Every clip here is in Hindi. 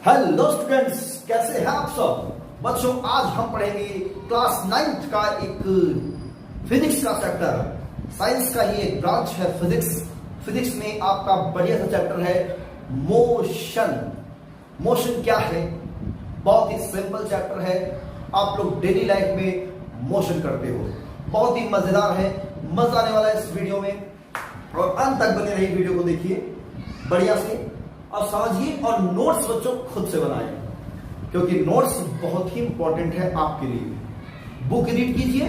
हेलो स्टूडेंट्स, कैसे हैं आप सब बच्चों। आज हम पढ़ेंगे क्लास 9th का एक फिजिक्स का चैप्टर। साइंस का ही एक ब्रांच है फिजिक्स। फिजिक्स में आपका बढ़िया सा चैप्टर है मोशन। मोशन क्या है? बहुत ही सिंपल चैप्टर है। आप लोग डेली लाइफ में मोशन करते हो। बहुत ही मजेदार है, मजा आने वाला है इस वीडियो में, और अंत तक बने रही वीडियो को देखिए बढ़िया से और समझिए, और नोट्स बच्चों खुद से बनाइए, क्योंकि नोट्स बहुत ही इंपॉर्टेंट है आपके लिए। बुक रीड कीजिए,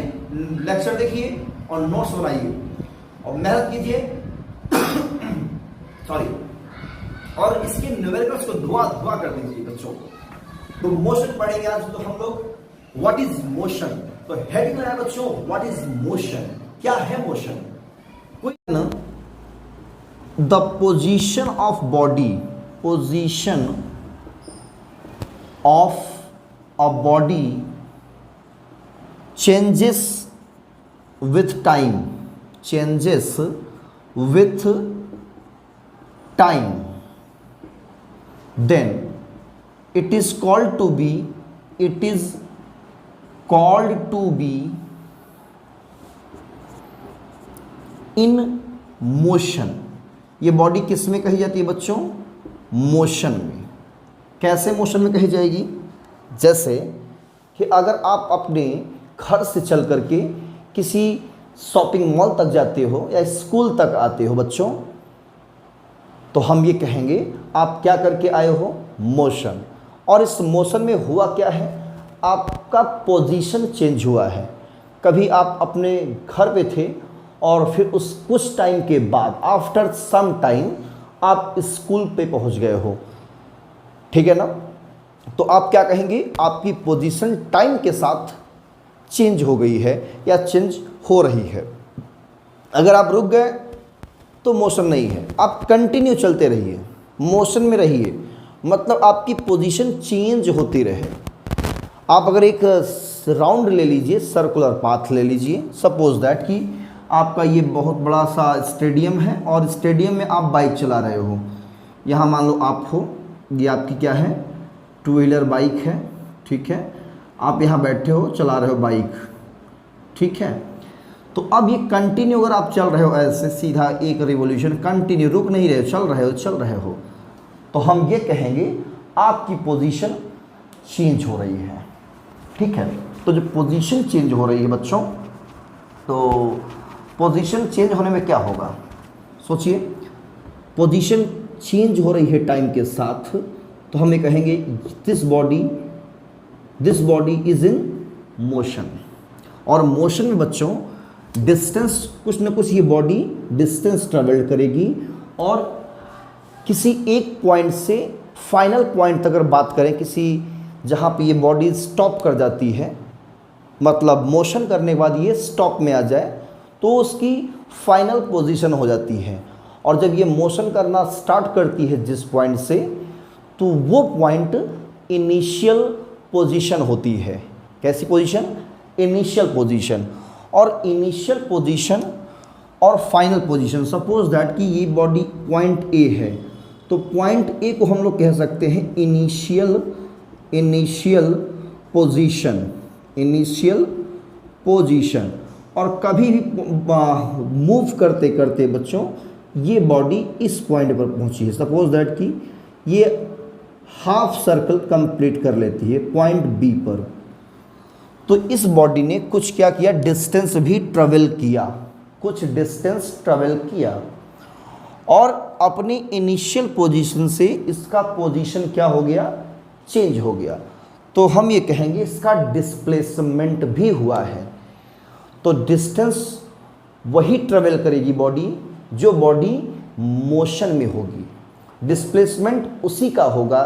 लेक्चर देखिए और नोट्स बनाइए और मेहनत कीजिए सॉरी, और इसके न्यूमेरिकल्स को दुआ कर दीजिए बच्चों को। तो मोशन पढ़ेंगे आज तो हम लोग। What is motion? तो हेडिंग है बच्चों, व्हाट इज मोशन? क्या है मोशन? कोई ना, the position of body, position of a body changes with time, changes with time, then it is called to be, it is called to be in motion। ये बॉडी किस में कही जाती है बच्चों? मोशन में। कैसे मोशन में कही जाएगी? जैसे कि अगर आप अपने घर से चल करके किसी शॉपिंग मॉल तक जाते हो या स्कूल तक आते हो बच्चों, तो हम ये कहेंगे आप क्या करके आए हो? मोशन। और इस मोशन में हुआ क्या है? आपका पोजीशन चेंज हुआ है। कभी आप अपने घर पे थे और फिर उस कुछ टाइम के बाद, आफ्टर सम टाइम, आप स्कूल पे पहुंच गए हो, ठीक है ना? तो आप क्या कहेंगे? आपकी पोजीशन टाइम के साथ चेंज हो गई है या चेंज हो रही है। अगर आप रुक गए तो मोशन नहीं है, आप कंटिन्यू चलते रहिए, मोशन में रहिए, मतलब आपकी पोजीशन चेंज होती रहे। आप अगर एक राउंड ले लीजिए, सर्कुलर पाथ ले लीजिए, सपोज दैट कि आपका ये बहुत बड़ा सा स्टेडियम है और स्टेडियम में आप बाइक चला रहे हो। यहाँ मान लो आप हो, ये आपकी क्या है? टू व्हीलर बाइक है, ठीक है। आप यहाँ बैठे हो, चला रहे हो बाइक, ठीक है। तो अब ये कंटिन्यू अगर आप चल रहे हो ऐसे सीधा एक रिवोल्यूशन, कंटिन्यू, रुक नहीं रहे, चल रहे हो, तो हम ये कहेंगे आपकी पोजीशन चेंज हो रही है, ठीक है। तो जो पोजीशन चेंज हो रही है बच्चों, तो पोजीशन चेंज होने में क्या होगा? सोचिए, पोजीशन चेंज हो रही है टाइम के साथ, तो हम ये कहेंगे this body is in motion. और मोशन में बच्चों डिस्टेंस, कुछ ना कुछ ये बॉडी डिस्टेंस ट्रेवल करेगी, और किसी एक पॉइंट से फाइनल पॉइंट तक अगर बात करें, किसी जहाँ पे ये बॉडी स्टॉप कर जाती है, मतलब मोशन करने के बाद ये स्टॉप में आ जाए, तो उसकी फाइनल पोजीशन हो जाती है। और जब ये मोशन करना स्टार्ट करती है जिस पॉइंट से, तो वो पॉइंट इनिशियल पोजीशन होती है। कैसी पोजीशन? Initial position. और इनिशियल पोजीशन और फाइनल पोजीशन, सपोज दैट कि ये बॉडी पॉइंट ए है, तो पॉइंट ए को हम लोग कह सकते हैं इनिशियल पोजीशन। और कभी भी मूव करते करते बच्चों ये बॉडी इस पॉइंट पर पहुंची है, सपोज दैट कि ये हाफ सर्कल कंप्लीट कर लेती है पॉइंट बी पर, तो इस बॉडी ने कुछ क्या किया? डिस्टेंस भी ट्रेवल किया, कुछ डिस्टेंस ट्रेवल किया, और अपनी इनिशियल पोजीशन से इसका पोजीशन क्या हो गया? चेंज हो गया। तो हम ये कहेंगे इसका डिस्प्लेसमेंट भी हुआ है। तो डिस्टेंस वही ट्रेवल करेगी बॉडी जो बॉडी मोशन में होगी, डिस्प्लेसमेंट उसी का होगा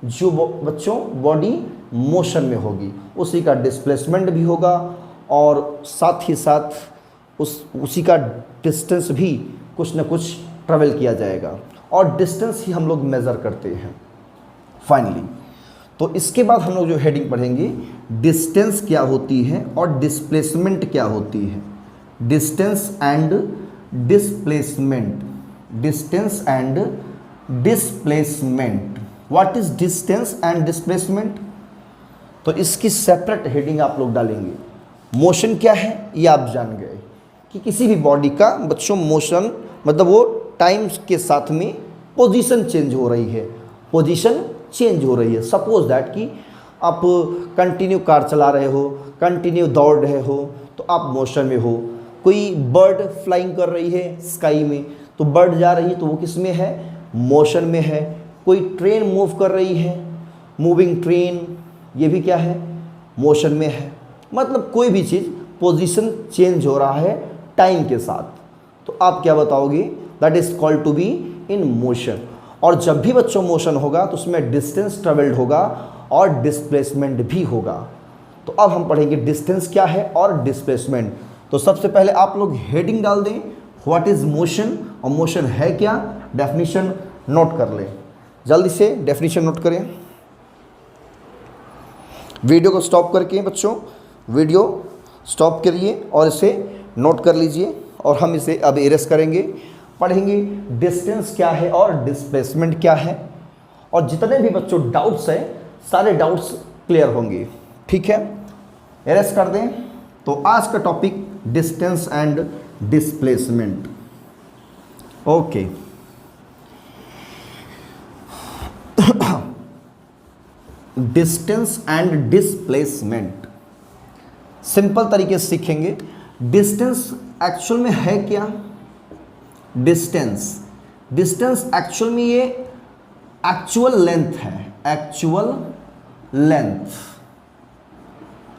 जो बच्चों बॉडी मोशन में होगी, उसी का डिस्प्लेसमेंट भी होगा, और साथ ही साथ उसी का डिस्टेंस भी कुछ न कुछ ट्रेवल किया जाएगा, और डिस्टेंस ही हम लोग मेज़र करते हैं फाइनली। तो इसके बाद हम लोग जो हेडिंग पढ़ेंगे, डिस्टेंस क्या होती है और डिस्प्लेसमेंट क्या होती है। Distance and displacement, distance and displacement, what is distance and displacement, तो इसकी सेपरेट हेडिंग आप लोग डालेंगे। मोशन क्या है ये आप जान गए कि किसी भी बॉडी का बच्चों मोशन मतलब वो टाइम के साथ में पोजीशन चेंज हो रही है, पोजीशन चेंज हो रही है। सपोज दैट कि आप कंटिन्यू कार चला रहे हो, कंटिन्यू दौड़ रहे हो, तो आप मोशन में हो। कोई बर्ड फ्लाइंग कर रही है स्काई में, तो बर्ड जा रही है तो वो किस में है, मोशन में है। कोई ट्रेन मूव कर रही है, मूविंग ट्रेन, ये भी क्या है, मोशन में है। मतलब कोई भी चीज़ पोजीशन चेंज हो रहा है टाइम के साथ, तो आप क्या बताओगे, that is called to be in motion. और जब भी बच्चों मोशन होगा तो उसमें डिस्टेंस ट्रेवल्ड होगा और डिस्प्लेसमेंट भी होगा। तो अब हम पढ़ेंगे डिस्टेंस क्या है और डिस्प्लेसमेंट। तो सबसे पहले आप लोग हेडिंग डाल दें, व्हाट इज मोशन, और मोशन है क्या, डेफिनेशन नोट कर लें। जल्दी से डेफिनेशन नोट करें। वीडियो को स्टॉप करके बच्चों, वीडियो स्टॉप करिए और इसे नोट कर लीजिए, और हम इसे अब इरेज करेंगे। पढ़ेंगे डिस्टेंस क्या है और डिस्प्लेसमेंट क्या है, और जितने भी बच्चों डाउट्स हैं सारे डाउट्स क्लियर होंगे। ठीक है, इरेज कर दें। तो आज का topic distance and displacement. Okay, distance and displacement simple तरीके से सीखेंगे। डिस्टेंस एक्चुअल में है क्या, डिस्टेंस एक्चुअल में ये एक्चुअल लेंथ है,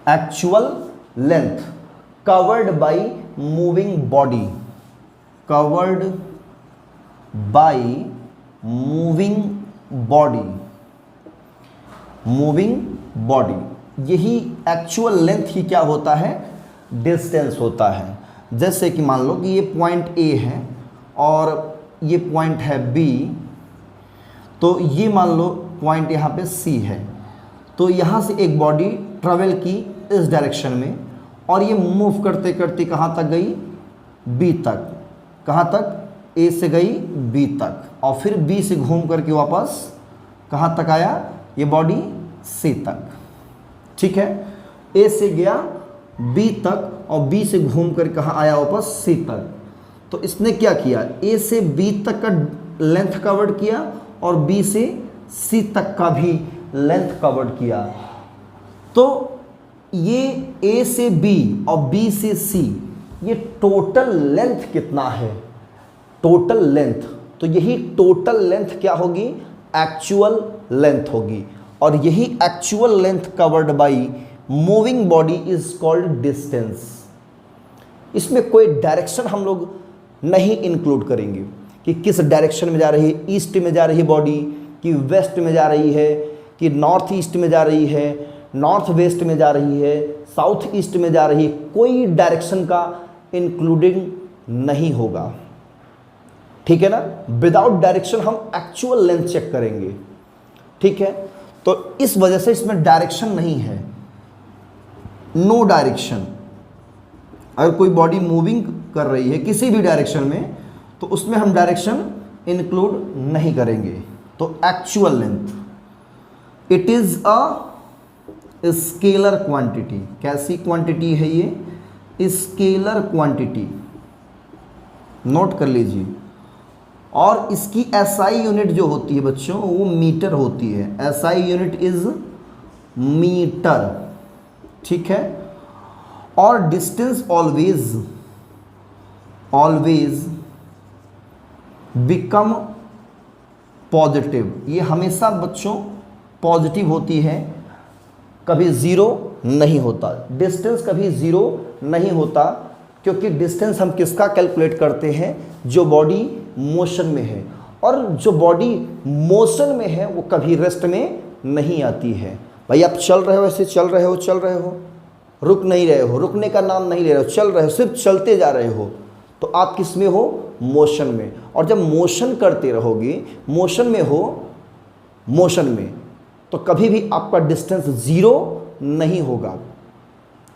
actual length covered by moving body, covered by moving body, यही एक्चुअल लेंथ ही क्या होता है, डिस्टेंस होता है। जैसे कि मान लो कि ये पॉइंट ए है और ये पॉइंट है बी, तो ये मान लो पॉइंट यहाँ पे सी है। तो यहाँ से एक बॉडी ट्रेवल की इस डायरेक्शन में, और ये मूव करते करते कहाँ तक गई, बी तक। कहाँ तक, ए से गई बी तक, और फिर बी से घूम करके वापस कहाँ तक आया, ये बॉडी सी तक। ठीक है, ए से गया बी तक और बी से घूम कर कहाँ आया, वापस सी तक। तो इसने क्या किया, ए से बी तक का लेंथ कवर किया और बी से सी तक का भी लेंथ कवर किया। तो ये ए से बी और बी से सी, ये टोटल लेंथ कितना है, टोटल लेंथ। तो यही टोटल लेंथ क्या होगी, एक्चुअल लेंथ होगी, और यही actual length covered by moving body is called distance. इसमें कोई डायरेक्शन हम लोग नहीं इंक्लूड करेंगे कि किस डायरेक्शन में जा रही है, ईस्ट में जा रही है बॉडी, कि वेस्ट में जा रही है, कि नॉर्थ ईस्ट में जा रही है, नॉर्थ वेस्ट में जा रही है, साउथ ईस्ट में जा रही है। कोई डायरेक्शन का इंक्लूडिंग नहीं होगा। ठीक है ना, विदाउट डायरेक्शन हम एक्चुअल लेंथ चेक करेंगे। ठीक है, तो इस वजह से इसमें डायरेक्शन नहीं है, नो डायरेक्शन। अगर कोई बॉडी मूविंग कर रही है किसी भी डायरेक्शन में, तो उसमें हम डायरेक्शन इंक्लूड नहीं करेंगे। तो actual length, it is a scalar quantity. कैसी क्वांटिटी है ये, स्केलर क्वांटिटी, नोट कर लीजिए। और इसकी एसआई यूनिट जो होती है बच्चों, वो मीटर होती है। SI unit is metre. ठीक है, और डिस्टेंस ऑलवेज बिकम पॉजिटिव। ये हमेशा बच्चों पॉजिटिव होती है, कभी ज़ीरो नहीं होता। डिस्टेंस कभी ज़ीरो नहीं होता, क्योंकि डिस्टेंस हम किसका कैलकुलेट करते हैं, जो बॉडी मोशन में है। और जो बॉडी मोशन में है वो कभी रेस्ट में नहीं आती है। भाई आप चल रहे हो, ऐसे चल रहे हो, रुक नहीं रहे हो, रुकने का नाम नहीं ले रहे हो, चल रहे हो, सिर्फ चलते जा रहे हो, तो आप किस में हो, मोशन में। और जब मोशन करते रहोगे, मोशन में हो, मोशन में, तो कभी भी आपका डिस्टेंस ज़ीरो नहीं होगा।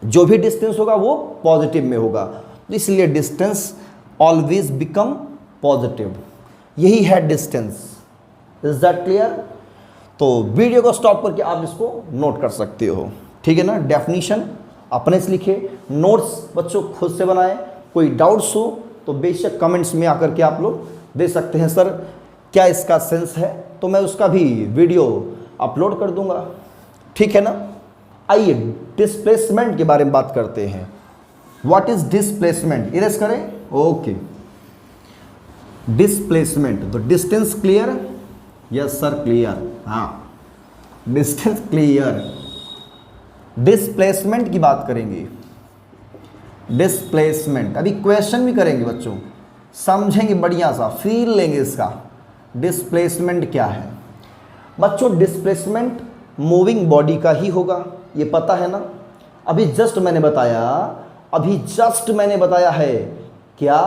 जो भी डिस्टेंस होगा वो पॉजिटिव में होगा। तो इसलिए डिस्टेंस ऑलवेज बिकम पॉजिटिव, यही है डिस्टेंस। Is that clear. तो वीडियो को स्टॉप करके आप इसको नोट कर सकते हो, ठीक है ना। डेफिनीशन अपने से लिखे, नोट्स बच्चों खुद से बनाए। कोई डाउट्स हो तो बेशक कमेंट्स में आकर के आप लोग दे सकते हैं, सर क्या इसका सेंस है, तो मैं उसका भी वीडियो अपलोड कर दूंगा, ठीक है ना। आइए डिस्प्लेसमेंट के बारे में बात करते हैं। व्हाट इज डिस्प्लेसमेंट, इरेज करें, ओके। डिस्प्लेसमेंट, तो distance clear, yes sir clear, हाँ डिस्टेंस क्लियर। डिस्प्लेसमेंट की बात करेंगे, डिस्प्लेसमेंट अभी क्वेश्चन भी करेंगे बच्चों, समझेंगे बढ़िया सा, फील लेंगे इसका। डिस्प्लेसमेंट क्या है बच्चों, डिस्प्लेसमेंट मूविंग बॉडी का ही होगा, ये पता है ना। अभी जस्ट मैंने बताया है क्या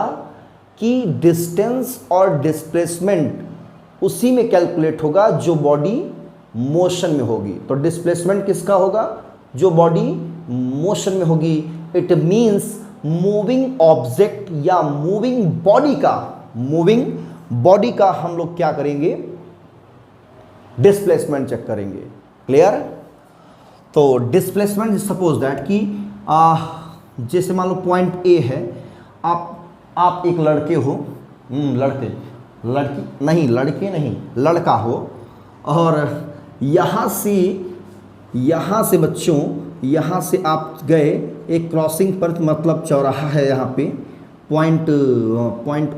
कि डिस्टेंस और डिस्प्लेसमेंट उसी में कैलकुलेट होगा जो बॉडी मोशन में होगी। तो डिस्प्लेसमेंट किसका होगा, जो बॉडी मोशन में होगी। इट मीन्स मूविंग ऑब्जेक्ट या मूविंग बॉडी का हम लोग क्या करेंगे, डिस्प्लेसमेंट चेक करेंगे, क्लियर। तो डिस्प्लेसमेंट सपोज दैट कि जैसे मान लो पॉइंट ए है, आप एक लड़के हो, लड़का हो, और यहाँ से बच्चों, यहाँ से आप गए एक क्रॉसिंग पर, मतलब चौराहा है यहाँ पे पॉइंट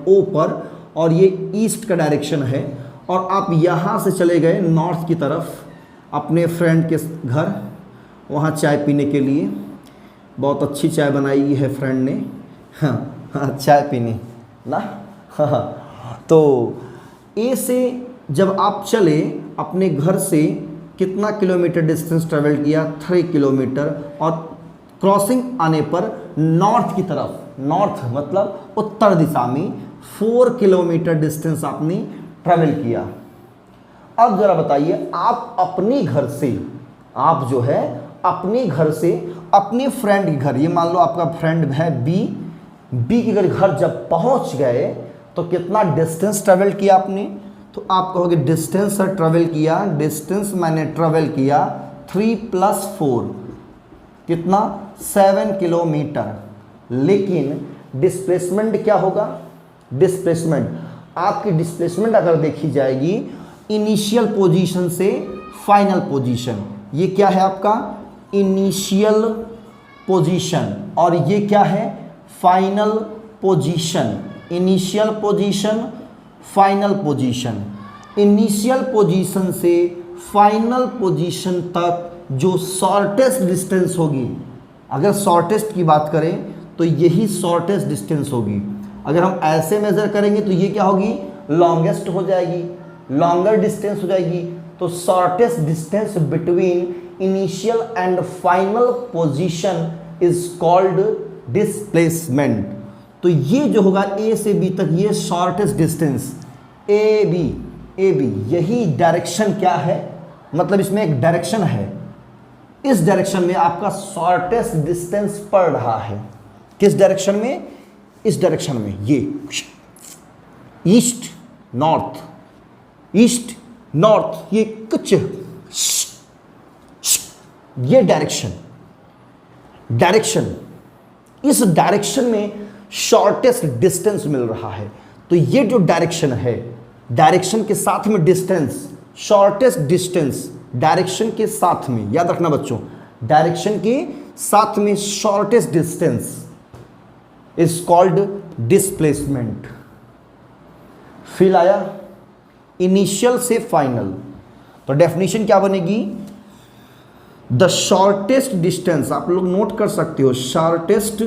ओ पर, और ये ईस्ट का डायरेक्शन है, और आप यहाँ से चले गए नॉर्थ की तरफ अपने फ्रेंड के घर, वहाँ चाय पीने के लिए। बहुत अच्छी चाय बनाई है फ्रेंड ने, हाँ चाय पीने ना, हाँ। तो ए से जब आप चले अपने घर से, कितना किलोमीटर डिस्टेंस ट्रेवल किया, 3 किलोमीटर, और क्रॉसिंग आने पर नॉर्थ की तरफ, नॉर्थ मतलब उत्तर दिशा में 4 किलोमीटर डिस्टेंस आपने ट्रेवल किया। अब जरा बताइए, आप अपने घर से, आप जो है अपने घर से अपने फ्रेंड के घर, ये मान लो आपका फ्रेंड है बी के घर जब पहुंच गए तो कितना डिस्टेंस ट्रेवल किया आपने, तो आप कहोगे डिस्टेंस सर ट्रेवल किया, डिस्टेंस मैंने ट्रेवल किया 3 + 4 कितना 7 किलोमीटर। लेकिन डिस्प्लेसमेंट क्या होगा, डिस्प्लेसमेंट आपकी डिस्प्लेसमेंट अगर देखी जाएगी इनिशियल पोजीशन से फाइनल पोजीशन, ये क्या है आपका इनिशियल पोजीशन, और ये क्या है final position. Initial position, final position. Initial position से फाइनल पोजीशन तक जो शॉर्टेस्ट डिस्टेंस होगी, अगर शॉर्टेस्ट की बात करें तो यही शॉर्टेस्ट डिस्टेंस होगी। अगर हम ऐसे मेजर करेंगे तो ये क्या होगी, लॉन्गेस्ट हो जाएगी, लॉन्गर डिस्टेंस हो जाएगी। तो shortest distance between initial and final position is called displacement. तो ये जो होगा ए से बी तक, ये शॉर्टेस्ट डिस्टेंस ए बी, यही डायरेक्शन क्या है, मतलब इसमें एक डायरेक्शन है, इस डायरेक्शन में आपका शॉर्टेस्ट डिस्टेंस पड़ रहा है। किस डायरेक्शन में, इस डायरेक्शन में, ये ईस्ट नॉर्थ, ये कुछ ये डायरेक्शन, इस डायरेक्शन में शॉर्टेस्ट डिस्टेंस मिल रहा है। तो ये जो डायरेक्शन है, डायरेक्शन के साथ में डिस्टेंस, शॉर्टेस्ट डिस्टेंस डायरेक्शन के साथ में, याद रखना बच्चों, डायरेक्शन के साथ में shortest distance is called displacement. Feel आया, इनिशियल से फाइनल। तो डेफिनेशन क्या बनेगी, द शॉर्टेस्ट डिस्टेंस, आप लोग नोट कर सकते हो, शॉर्टेस्ट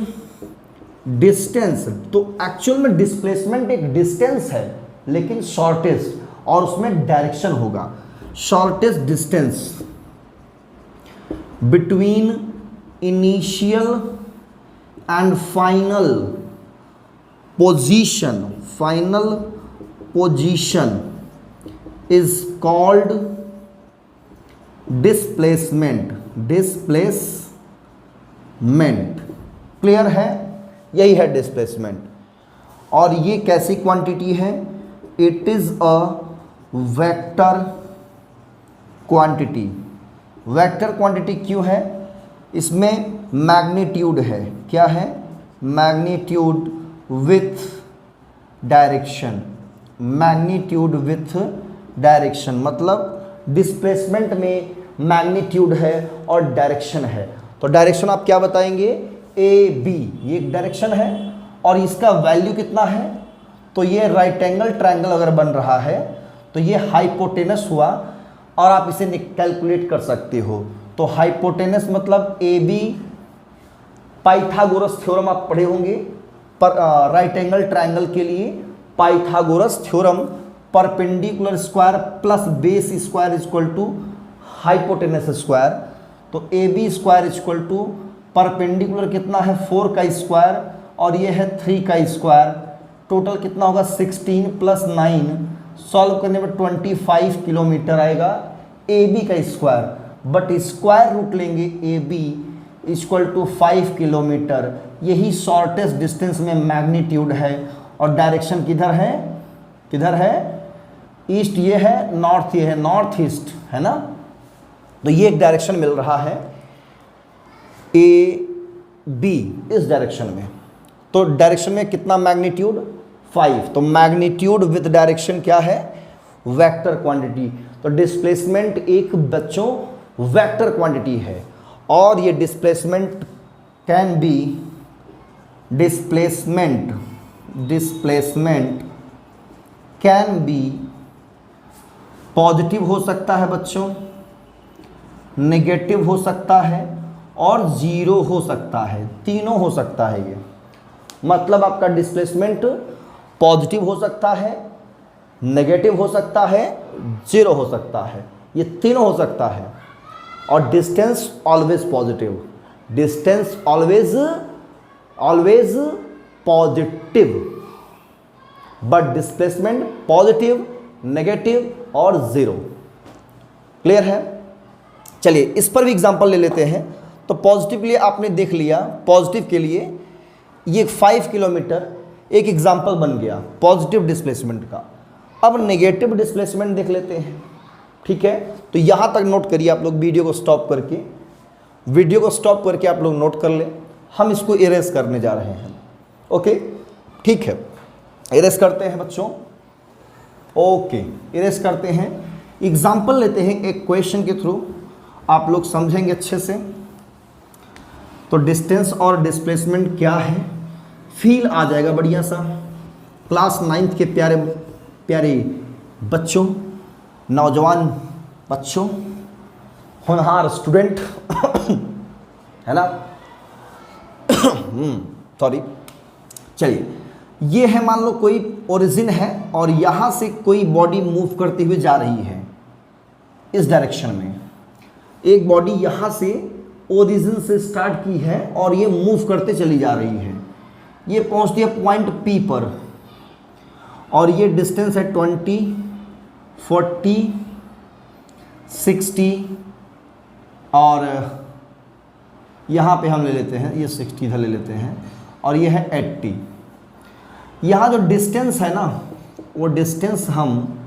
डिस्टेंस। तो एक्चुअल में डिस्प्लेसमेंट एक डिस्टेंस है, लेकिन शॉर्टेस्ट, और उसमें डायरेक्शन होगा। Shortest distance between initial and final position is called displacement. Clear है, यही है डिस्प्लेसमेंट। और ये कैसी क्वांटिटी है, it is a vector quantity. Vector quantity क्यों है? इसमें मैग्नीट्यूड है। क्या है? Magnitude with direction. Magnitude with direction मतलब डिस्प्लेसमेंट में मैग्नीट्यूड है और डायरेक्शन है। तो डायरेक्शन आप क्या बताएंगे? ए बी, ये एक डायरेक्शन है और इसका वैल्यू कितना है? तो ये राइट एंगल ट्रायंगल अगर बन रहा है तो ये हाइपोटेनस हुआ और आप इसे कैलकुलेट कर सकते हो। तो हाइपोटेनस मतलब ए बी, पाइथागोरस थ्योरम आप पढ़े होंगे पर राइट एंगल ट्रायंगल के लिए Pythagoras theorem, perpendicular square plus base square equal to hypotenuse square. तो A B square equal to perpendicular कितना है 4 का स्क्वायर और ये है 3 का स्क्वायर। टोटल कितना होगा 16 प्लस 9, सॉल्व करने में 25 किलोमीटर आएगा ए बी का स्क्वायर। बट स्क्वायर रूट लेंगे A B equal to 5 kilometre. यही शॉर्टेस्ट डिस्टेंस में मैग्नीट्यूड है और डायरेक्शन किधर है? किधर है? ईस्ट ये है, नॉर्थ ये है, नॉर्थ ईस्ट है ना। तो ये एक डायरेक्शन मिल रहा है ए बी इस डायरेक्शन में। तो डायरेक्शन में कितना मैग्नीट्यूड? 5। तो मैग्नीट्यूड विद डायरेक्शन क्या है? Vector quantity. तो डिस्प्लेसमेंट एक बच्चों वेक्टर क्वांटिटी है और ये displacement can be displacement can be positive हो सकता है बच्चों, नेगेटिव हो सकता है और जीरो हो सकता है। तीनों हो सकता है। ये मतलब आपका डिस्प्लेसमेंट पॉजिटिव हो सकता है, नेगेटिव हो सकता है, जीरो हो सकता है। ये तीनों हो सकता है। और distance always positive, distance always positive, but displacement positive, negative और जीरो। क्लियर है? चलिए इस पर भी एग्जांपल ले लेते हैं। तो पॉजिटिव के लिए आपने देख लिया, पॉजिटिव के लिए ये 5 किलोमीटर एक एग्जांपल बन गया पॉजिटिव डिस्प्लेसमेंट का। अब नेगेटिव डिस्प्लेसमेंट देख लेते हैं। ठीक है, तो यहाँ तक नोट करिए आप लोग, वीडियो को स्टॉप करके आप लोग नोट कर लें। हम इसको इरेज करने जा रहे हैं। ओके ठीक है, इरेज करते हैं बच्चों। ओके इरेज करते हैं, एग्जाम्पल लेते हैं एक क्वेश्चन के थ्रू, आप लोग समझेंगे अच्छे से। तो डिस्टेंस और डिस्प्लेसमेंट क्या है फील आ जाएगा बढ़िया सा। क्लास 9th के प्यारे प्यारे बच्चों, नौजवान बच्चों, होनहार स्टूडेंट है ना। सॉरी। चलिए ये है, मान लो कोई ओरिजिन है और यहाँ से कोई बॉडी मूव करते हुए जा रही है इस डायरेक्शन में। एक बॉडी यहाँ से ओरिजिन से स्टार्ट की है और ये मूव करते चली जा रही है। ये पहुँचती है पॉइंट P पर और ये डिस्टेंस है 20, 40, 60 और यहाँ पे हम ले लेते हैं, ये 60 इधर ले लेते हैं और ये है 80। यहाँ जो डिस्टेंस है ना, वो डिस्टेंस हम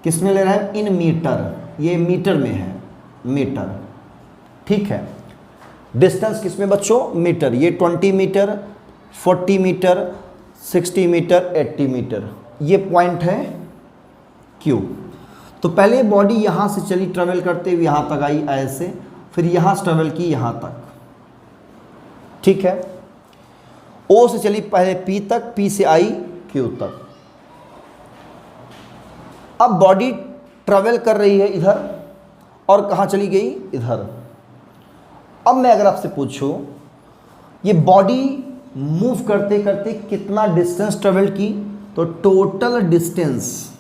किस में ले रहे हैं? In metre. ये मीटर में है, मीटर। ठीक है, डिस्टेंस किस में बच्चों? मीटर। ये 20 मीटर, 40 मीटर, 60 मीटर, 80 मीटर। ये पॉइंट है Q। तो पहले बॉडी यहाँ से चली ट्रेवल करते हुए यहाँ तक आई ऐसे, फिर यहाँ से ट्रेवल की यहाँ तक। ठीक है, O से चली पहले P तक, P से आई Q तक। अब बॉडी ट्रेवल कर रही है इधर और कहाँ चली गई? इधर। अब मैं अगर आपसे पूछूं ये बॉडी मूव करते करते कितना डिस्टेंस ट्रेवल की, तो टोटल डिस्टेंस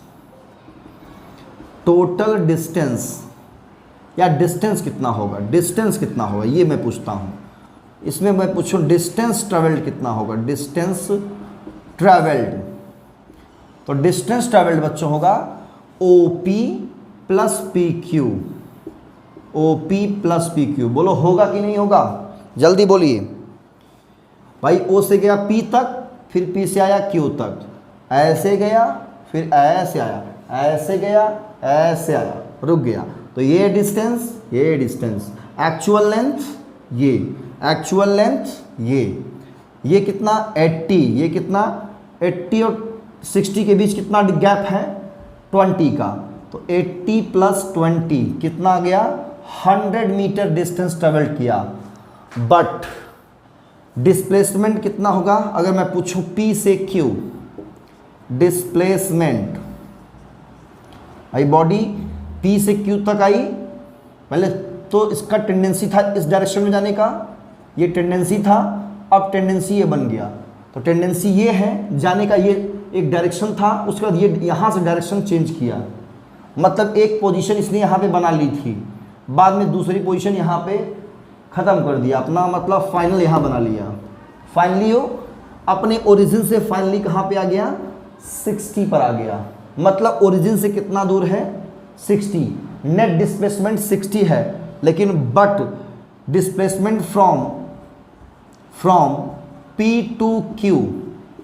या डिस्टेंस कितना होगा? डिस्टेंस कितना होगा ये मैं पूछता हूँ। इसमें मैं पूछूं डिस्टेंस ट्रेवल्ड कितना होगा? डिस्टेंस ट्रेवल्ड, तो डिस्टेंस ट्रेवल्ड बच्चों होगा OP plus PQ। OP plus PQ, बोलो होगा कि नहीं होगा? जल्दी बोलिए भाई। O से गया P तक, फिर P से आया Q तक, ऐसे गया, फिर ऐसे आया, ऐसे गया, ऐसे आया, रुक गया। तो ये डिस्टेंस, ये डिस्टेंस, एक्चुअल लेंथ ये, एक्चुअल लेंथ ये कितना 80, ये कितना 80 और 60 के बीच कितना गैप है 20 का, तो 80 + 20 कितना आ गया 100 मीटर डिस्टेंस ट्रेवल किया। बट डिस्प्लेसमेंट कितना होगा अगर मैं पूछूं P से Q, displacement I body P से Q तक आई, पहले तो इसका टेंडेंसी था इस डायरेक्शन में जाने का, ये टेंडेंसी था, अब टेंडेंसी ये बन गया, तो टेंडेंसी ये है जाने का, ये एक डायरेक्शन था, उसके बाद ये यहाँ से डायरेक्शन चेंज किया, मतलब एक पोजीशन इसने यहाँ पे बना ली थी, बाद में दूसरी पोजीशन यहाँ पे ख़त्म कर दिया अपना, मतलब फाइनल यहाँ बना लिया। फाइनली वो अपने ओरिजिन से फाइनली कहाँ पे आ गया 60 पर आ गया, मतलब ओरिजिन से कितना दूर है 60, नेट डिस्प्लेसमेंट 60 है, लेकिन but displacement from P to Q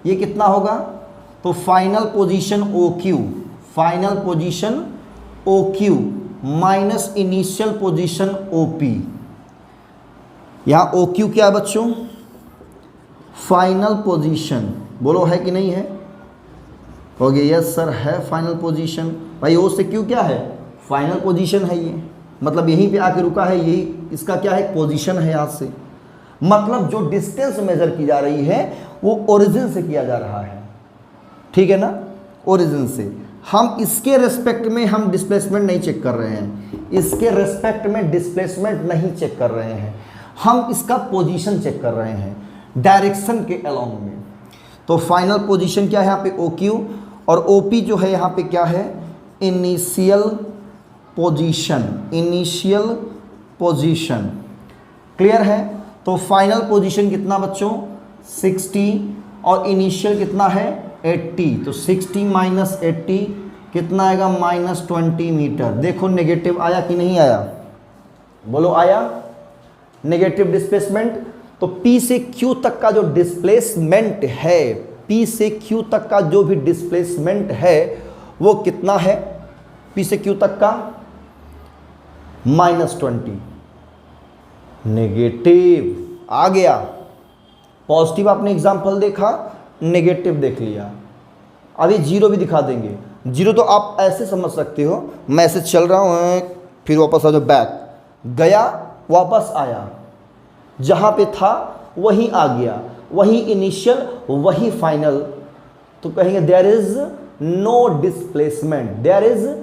ये कितना होगा, तो final position OQ, final position OQ minus initial position OP। यहाँ OQ क्या है बच्चों, फाइनल पोजीशन, बोलो है कि नहीं है, हो गया यस सर है फाइनल पोजीशन। भाई O से Q क्या है, फाइनल पोजीशन है, ये मतलब यहीं पे आके रुका है, यही इसका क्या है पोजीशन है यहाँ से, मतलब जो डिस्टेंस मेजर की जा रही है वो ओरिजिन से किया जा रहा है, ठीक है ना, ओरिजिन से। हम इसके रेस्पेक्ट में हम डिस्प्लेसमेंट नहीं चेक कर रहे हैं, इसके रेस्पेक्ट में डिस्प्लेसमेंट नहीं चेक कर रहे हैं, हम इसका पोजीशन चेक कर रहे हैं डायरेक्शन के अलोंग में। तो फाइनल पोजीशन क्या है यहाँ पे OQ, और OP जो है यहाँ पे क्या है initial position, initial position, clear है। तो फाइनल पोजीशन कितना बच्चों 60 और इनिशियल कितना है 80, तो 60 - 80 कितना आएगा -20 मीटर। देखो नेगेटिव आया कि नहीं आया, बोलो आया नेगेटिव डिस्प्लेसमेंट। तो P से Q तक का जो डिस्प्लेसमेंट है, P से Q तक का जो भी डिस्प्लेसमेंट है वो कितना है, P से Q तक का -20, नेगेटिव आ गया। पॉजिटिव आपने एग्जांपल देखा, नेगेटिव देख लिया, अभी जीरो भी दिखा देंगे। जीरो तो आप ऐसे समझ सकते हो, मैं ऐसे चल रहा हूँ फिर वापस आ जाओ, बैक गया वापस आया, जहाँ पे था वहीं आ गया, वही इनिशियल वही फाइनल, तो कहेंगे there is no displacement, there is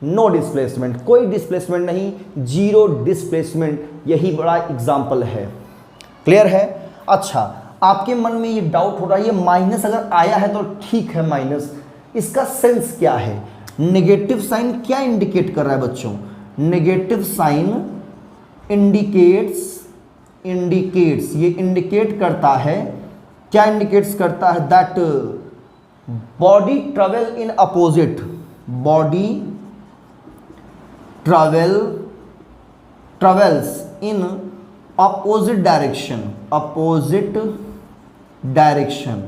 no displacement, कोई डिस्प्लेसमेंट नहीं, जीरो डिस्प्लेसमेंट, यही बड़ा एग्जाम्पल है। क्लियर है। अच्छा, आपके मन में ये डाउट हो रहा है, ये माइनस अगर आया है तो ठीक है माइनस, इसका सेंस क्या है, नेगेटिव साइन क्या इंडिकेट कर रहा है बच्चों, नेगेटिव साइन इंडिकेट्स ये इंडिकेट करता है, क्या इंडिकेट्स करता है, that body travel in opposite, body travels in opposite direction,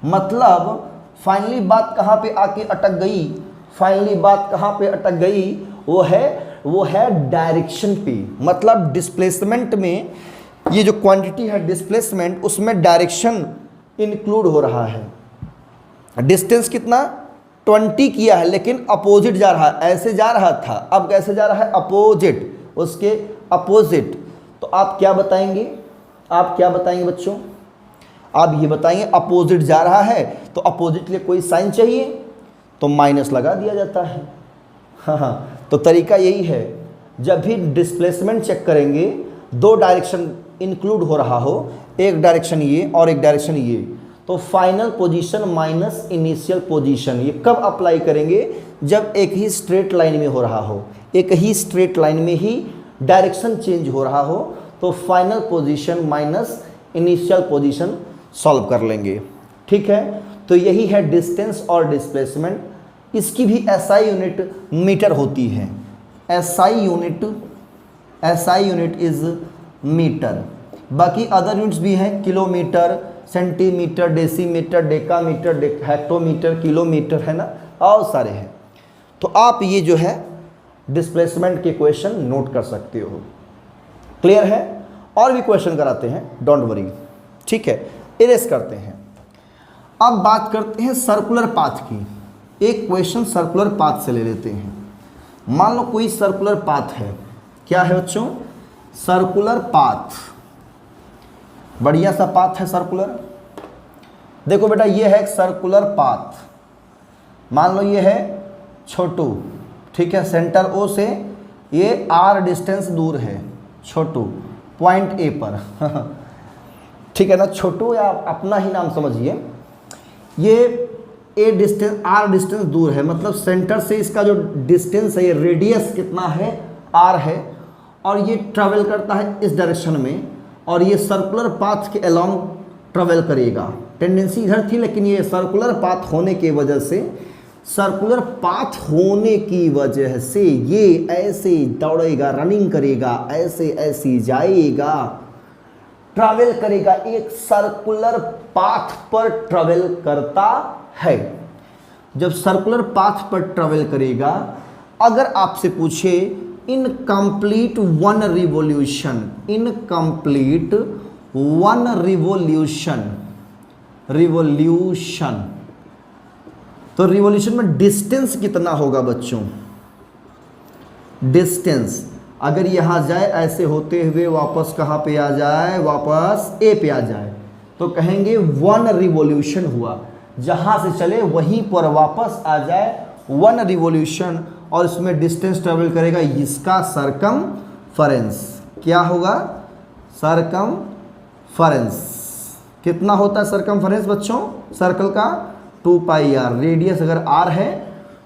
मतलब फाइनली बात कहाँ पे आके अटक गई, फाइनली बात कहाँ पे अटक गई, वो है डायरेक्शन पे, मतलब डिस्प्लेसमेंट में ये जो क्वांटिटी है डिस्प्लेसमेंट, उसमें डायरेक्शन इंक्लूड हो रहा है। डिस्टेंस कितना 20 किया है, लेकिन अपोजिट जा रहा है, ऐसे जा रहा था, अब कैसे जा रहा है अपोजिट, उसके अपोजिट। तो आप क्या बताएंगे, आप क्या बताएंगे बच्चों, आप ये बताएंगे अपोजिट जा रहा है, तो अपोजिट के लिए कोई साइन चाहिए तो माइनस लगा दिया जाता है। हाँ, तो तरीका यही है, जब भी डिस्प्लेसमेंट चेक करेंगे, दो डायरेक्शन इंक्लूड हो रहा हो, एक डायरेक्शन ये और एक डायरेक्शन ये, तो final position minus initial position, ये कब अप्लाई करेंगे, जब एक ही स्ट्रेट लाइन में हो रहा हो, एक ही स्ट्रेट लाइन में ही डायरेक्शन चेंज हो रहा हो, तो final position minus initial position solve कर लेंगे। ठीक है, तो यही है डिस्टेंस और डिस्प्लेसमेंट। इसकी भी SI यूनिट मीटर होती है, SI यूनिट इज मीटर। बाकी अदर यूनिट्स भी हैं, kilometre, centimetre, decimetre, decametre, hectometre, kilometre, है ना, और सारे हैं। तो आप ये जो है डिस्प्लेसमेंट के क्वेश्चन नोट कर सकते हो। क्लियर है? और भी क्वेश्चन कराते हैं, डोंट वरी, ठीक है। इरेज करते हैं। अब बात करते हैं सर्कुलर पाथ की। एक क्वेश्चन सर्कुलर पाथ से ले लेते हैं। मान लो कोई सर्कुलर पाथ है, क्या है बच्चों? सर्कुलर पाथ, बढ़िया सा पाथ है सर्कुलर। देखो बेटा, ये है एक सर्कुलर पाथ। मान लो ये है छोटू, ठीक है, सेंटर ओ से ये r डिस्टेंस दूर है, छोटू पॉइंट ए पर ठीक है ना, छोटू या अपना ही नाम समझिए। ये ए डिस्टेंस r डिस्टेंस दूर है, मतलब सेंटर से इसका जो डिस्टेंस है, ये रेडियस कितना है? r है, और ये ट्रैवल करता है इस डायरेक्शन में, और ये सर्कुलर पाथ के अलोंग ट्रैवल करेगा। टेंडेंसी इधर थी, लेकिन ये सर्कुलर पाथ होने की वजह से, सर्कुलर पाथ होने की वजह से ये ऐसे दौड़ेगा, रनिंग करेगा, ऐसे ऐसे जाएगा, ट्रैवल करेगा, एक सर्कुलर पाथ पर ट्रैवल करता है। जब सर्कुलर पाथ पर ट्रैवल करेगा, अगर आपसे पूछे in complete one revolution, in complete one revolution, revolution, तो रिवॉल्यूशन में डिस्टेंस कितना होगा बच्चों? डिस्टेंस अगर यहाँ जाए ऐसे होते हुए वापस कहाँ पे आ जाए? वापस ए पे आ जाए, तो कहेंगे वन रिवॉल्यूशन हुआ। जहाँ से चले वहीं पर वापस आ जाए, वन रिवॉल्यूशन, और इसमें डिस्टेंस ट्रेवल करेगा, इसका सरकमफेरेंस क्या होगा? सरकमफेरेंस कितना होता है सरकमफेरेंस बच्चों? सर्कल का 2 पाई आर। रेडियस अगर r है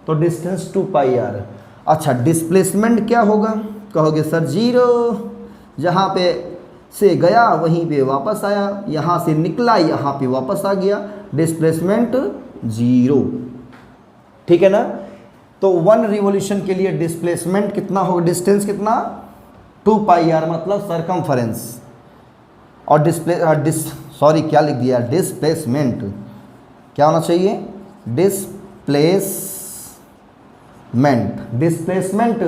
तो डिस्टेंस 2 पाई आर। अच्छा, डिस्प्लेसमेंट क्या होगा? कहोगे सर 0, जहाँ पे से गया वहीं पे वापस आया, यहाँ से निकला यहाँ पे वापस आ गया, डिस्प्लेसमेंट 0, ठीक है ना। तो वन रिवॉल्यूशन के लिए डिस्प्लेसमेंट कितना होगा? डिस्टेंस कितना? 2 पाई आर, मतलब सरकमफेरेंस। और क्या लिख दिया? डिस्प्लेसमेंट क्या होना चाहिए? डिस्प्लेसमेंट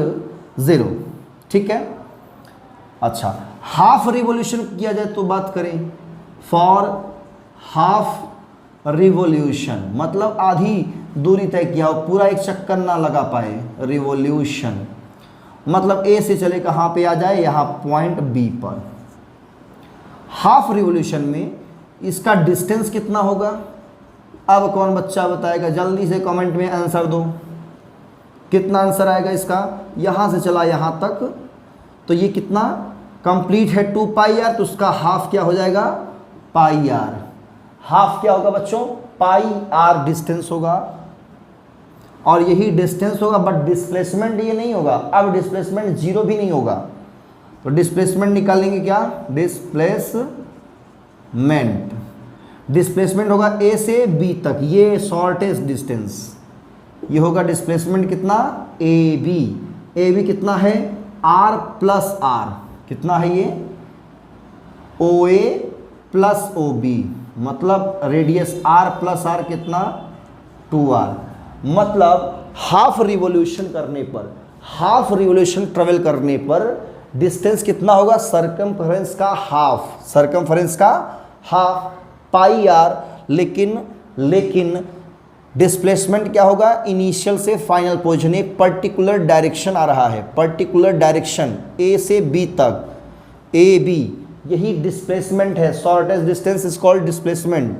0, ठीक है। अच्छा, हाफ रिवॉल्यूशन किया जाए तो बात करें, फॉर हाफ रिवॉल्यूशन, मतलब आधी दूरी तय किया हो, पूरा एक चक्कर ना लगा पाए। रिवॉल्यूशन मतलब ए से चले कहाँ पे आ जाए? यहाँ पॉइंट बी पर। हाफ रिवॉल्यूशन में इसका डिस्टेंस कितना होगा? अब कौन बच्चा बताएगा? जल्दी से कमेंट में आंसर दो। कितना आंसर आएगा इसका? यहाँ से चला यहाँ तक, तो ये कितना कंप्लीट है? 2 पाई आर, तो उसका हाफ क्या हो जाएगा? पाई आर। हाफ क्या होगा बच्चों? पाई आर डिस्टेंस होगा, और यही डिस्टेंस होगा, बट डिस्प्लेसमेंट ये नहीं होगा। अब डिस्प्लेसमेंट 0 भी नहीं होगा, तो डिस्प्लेसमेंट निकालेंगे क्या? डिस्प्लेसमेंट होगा ए से बी तक, ये शॉर्टेस्ट डिस्टेंस, ये होगा डिस्प्लेसमेंट कितना? ए बी कितना है? r प्लस आर, कितना है ये? ओ ए प्लस ओ बी, मतलब रेडियस r प्लस आर कितना? 2r। मतलब हाफ रिवॉल्यूशन करने पर, हाफ रिवॉल्यूशन ट्रेवल करने पर डिस्टेंस कितना होगा? सरकमफेरेंस का हाफ, सरकमफेरेंस का हाफ पाई आर। लेकिन डिस्प्लेसमेंट क्या होगा? इनिशियल से फाइनल पोजीशन, एक पर्टिकुलर डायरेक्शन आ रहा है, पर्टिकुलर डायरेक्शन ए से बी तक, ए बी, यही डिस्प्लेसमेंट है। Shortest distance is called displacement.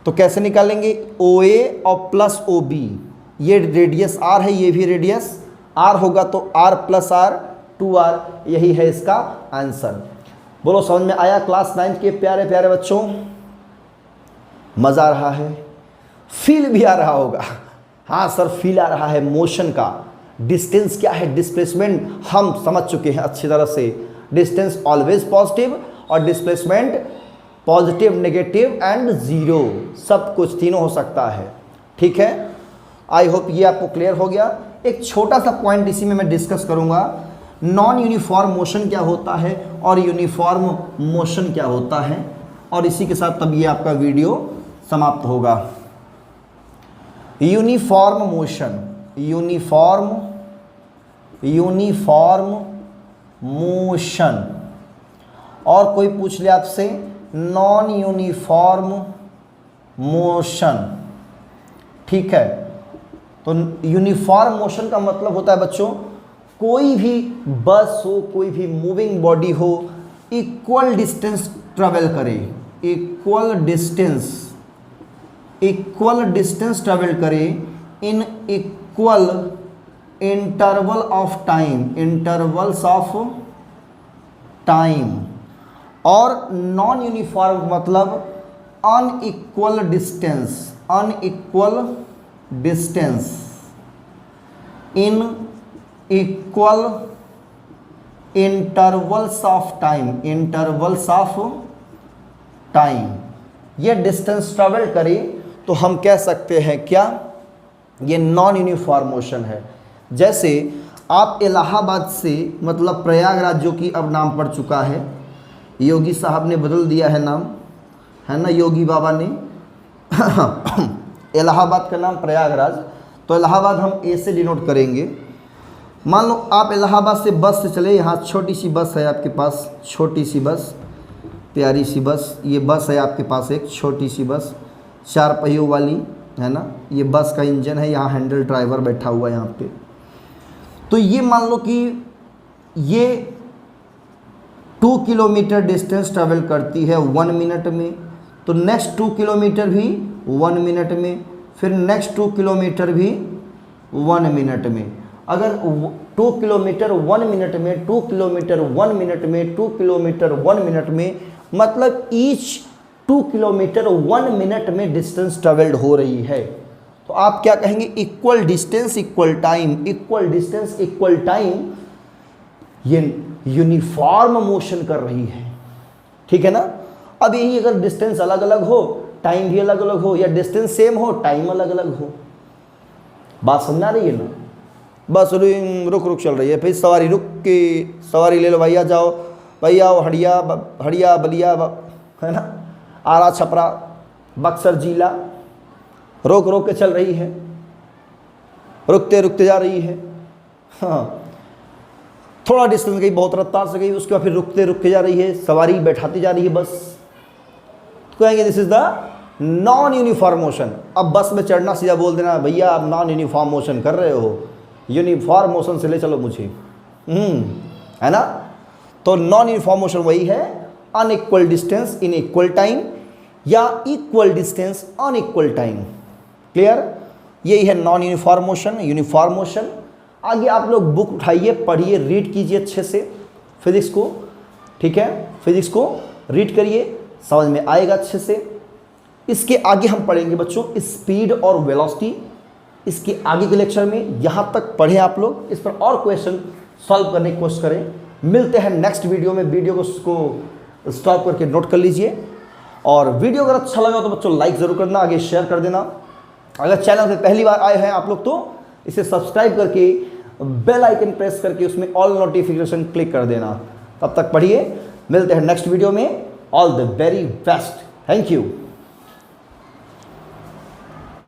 तो कैसे निकालेंगे? ओ ए और प्लस ओ बी, ये रेडियस r है, ये भी रेडियस r होगा, तो r प्लस आर 2r, यही है इसका आंसर। बोलो समझ में आया क्लास 9 के प्यारे प्यारे बच्चों? मज़ा आ रहा है? फील भी आ रहा होगा। हाँ सर, फील आ रहा है मोशन का। डिस्टेंस क्या है? डिस्प्लेसमेंट हम समझ चुके हैं अच्छी तरह से। डिस्टेंस ऑलवेज पॉजिटिव, और डिस्प्लेसमेंट पॉजिटिव, नेगेटिव एंड 0, सब कुछ तीनों हो सकता है, ठीक है। आई होप ये आपको क्लियर हो गया। एक छोटा सा पॉइंट इसी में मैं डिस्कस करूंगा, नॉन यूनिफॉर्म मोशन क्या होता है और यूनिफॉर्म मोशन क्या होता है, और इसी के साथ तब ये आपका वीडियो समाप्त होगा। Uniform motion, uniform uniform motion. और कोई पूछ ले आपसे नॉन यूनिफॉर्म मोशन, ठीक है। तो यूनिफॉर्म मोशन का मतलब होता है बच्चों, कोई भी बस हो, कोई भी मूविंग बॉडी हो, इक्वल डिस्टेंस ट्रेवल करे, इक्वल डिस्टेंस ट्रेवल करे in equal interval of time, intervals of time. और नॉन यूनिफॉर्म मतलब unequal distance, unequal distance in equal intervals of time, intervals of time. ये डिस्टेंस ट्रेवल करे तो हम कह सकते हैं क्या, ये नॉन यूनिफॉर्म मोशन है। जैसे आप इलाहाबाद से मतलब प्रयागराज, जो कि अब नाम पड़ चुका है, योगी साहब ने बदल दिया है नाम, है ना, योगी बाबा ने इलाहाबाद का नाम प्रयागराज। तो इलाहाबाद हम ए से डिनोट करेंगे। मान लो आप इलाहाबाद से बस से चले, यहाँ छोटी सी बस है आपके पास, छोटी सी बस, प्यारी सी बस, ये बस है आपके पास, एक छोटी सी बस 4 पहियों वाली, है ना। ये बस का इंजन है, यहाँ हैंडल ड्राइवर बैठा हुआ है यहाँ पे। तो ये मान लो कि ये 2 किलोमीटर डिस्टेंस ट्रेवल करती है 1 मिनट में, तो नेक्स्ट 2 किलोमीटर भी 1 मिनट में, फिर नेक्स्ट 2 किलोमीटर भी 1 मिनट में। अगर 2 किलोमीटर 1 मिनट में, 2 किलोमीटर 1 मिनट में, 2 किलोमीटर 1 मिनट में, मतलब ईच 2 किलोमीटर 1 मिनट में डिस्टेंस ट्रेवल्ड हो रही है। तो आप क्या कहेंगे, equal distance equal time, equal distance equal time, ये यूनिफॉर्म मोशन कर रही है, ठीक है ना। अब यही अगर डिस्टेंस अलग अलग हो, टाइम भी अलग अलग हो, या डिस्टेंस सेम हो, टाइम अलग अलग हो, बात समझ आ रही है ना। बस रुक रुक चल रही है, फिर सवारी रुक के सवारी ले लो भैया, जाओ भैया, हड़िया हड़िया बलिया, है ना, आरा छपरा बक्सर जिला, रोक रोक के चल रही है, रुकते रुकते जा रही है। हाँ, थोड़ा डिस्टेंस गई, बहुत रफ्तार से गई, उसके बाद फिर रुकते रुक के जा रही है, सवारी बैठाती जा रही है बस। तो कहेंगे this is the non uniform motion. अब बस में चढ़ना सीधा बोल देना भैया आप नॉन यूनिफॉर्म मोशन कर रहे हो, यूनिफॉर्म मोशन से ले चलो मुझे, है ना। तो नॉन यूनिफॉर्म मोशन वही है, unequal distance in equal time या equal distance unequal time. Clear, यही है non uniform motion, uniform motion. आगे आप लोग बुक उठाइए, पढ़िए, रीड कीजिए अच्छे से फिजिक्स को, ठीक है, फिजिक्स को रीड करिए, समझ में आएगा अच्छे से। इसके आगे हम पढ़ेंगे बच्चों स्पीड और वेलोसिटी, इसके आगे के लेक्चर में। यहाँ तक पढ़े आप लोग, इस पर और क्वेश्चन सॉल्व करने की कोशिश करें। मिलते हैं नेक्स्ट वीडियो में। वीडियो को स्टॉप करके नोट कर लीजिए, और वीडियो अगर अच्छा लगा तो बच्चों लाइक ज़रूर करना, आगे शेयर कर देना। अगर चैनल पे पहली बार आए हैं आप लोग तो इसे सब्सक्राइब करके बेल आइकन प्रेस करके उसमें ऑल नोटिफिकेशन क्लिक कर देना। तब तक पढ़िए, मिलते हैं नेक्स्ट वीडियो में। All the very best, thank you.